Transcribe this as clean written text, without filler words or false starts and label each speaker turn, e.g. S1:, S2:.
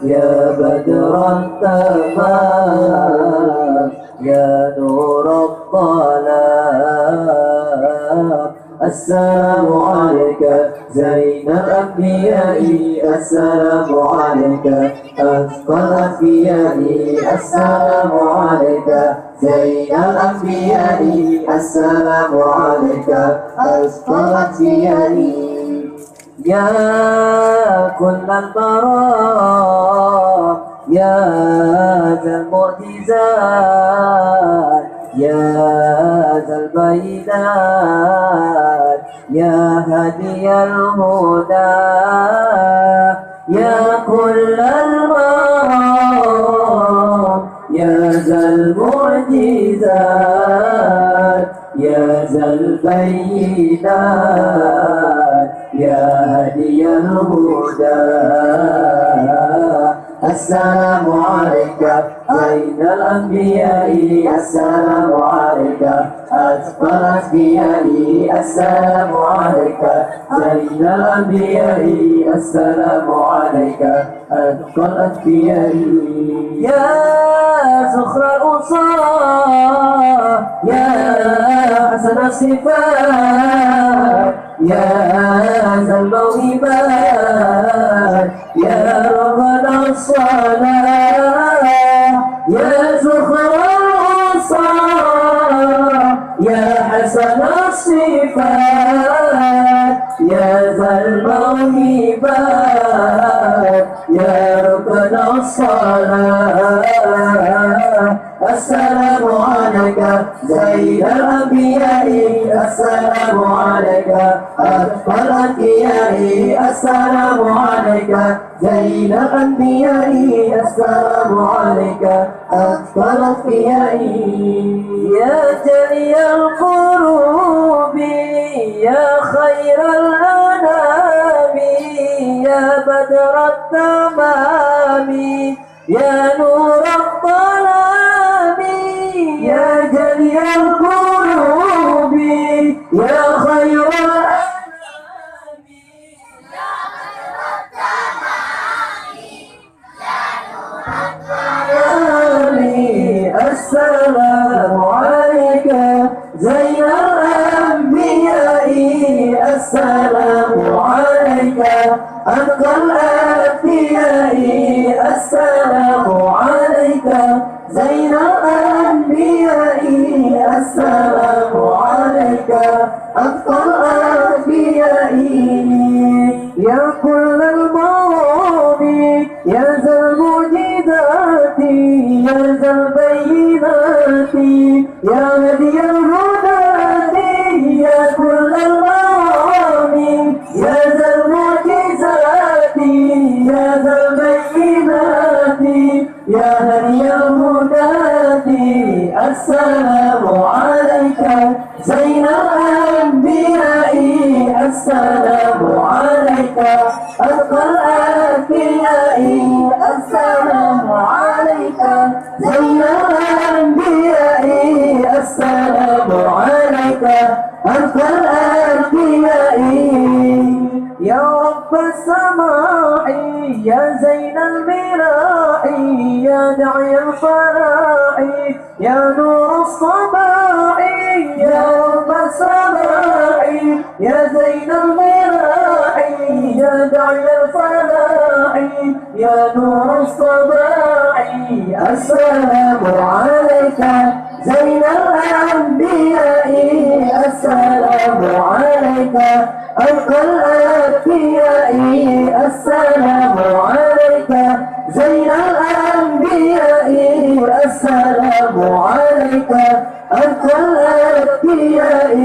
S1: يا بدر التمام يا نور الظلام. السلام عليك زين الأنبياء، السلام عليك أزكى الأنبياء، السلام عليك زين الأنبياء، السلام عليك أزكى الأنبياء. يا كل البراء يا ذا المعجزات، يا ذا البينات، يا هدي الهدى، يا كل البراء يا ذا المعجزات، يا ذا البينات، يا هدي الهدى. السلام عليك زين الأنبياء، السلام عليك أزكى الأنبياء، السلام عليك زين الأنبياء، السلام عليك أزكى الأنبياء. يا زخر الأنصار يا حسن الصفات، يا ذا الموهبات، يا ربنا الصلاة، يا زخر الأنصار يا حسن الصفات، يا ذا الموهبات، يا ربنا الصلاة. السلام عليك زين الأنبياء، السلام عليك أزكى الأنبياء، السلام عليك زين الأنبياء، السلام عليك أزكى الأنبياء. يا جلي القلوب يا خير الأنام، يا بدر التمام يا نور الظلام، يا جلي القلوب يا خير الأنام، يا بدر التمام يا نور الظلام. السلام عليك زين الأنبياء، السلام عليك أزكى الأنبياء، السلام عليك زين الأنبياء، السلام عليك أزكى الأنبياء. يا كل الماضي يا ذا المعجزات، يا ذا البينات، يا هدي الهدى، يا كل الماضي يا ذا المعجزات، يا ذا البينات، يا هدي الهدى. السلام عليك زين الأنبياء، السلام عليك أزكى الأنبياء، السلام عليك زين الأنبياء، السلام عليك أزكى الأنبياء. يا رب السماء يا زين الملاح، يا داعي الفلاح، يا نور الصباح، يا رب السماء يا زين الملاح، يا داعي الفلاح، يا نور الصباح. السلام عليك زين الأنبياء، السلام عليك أزكى الأنبياء، السلام عليك زين الأنبياء، السلام عليك أزكى الأنبياء.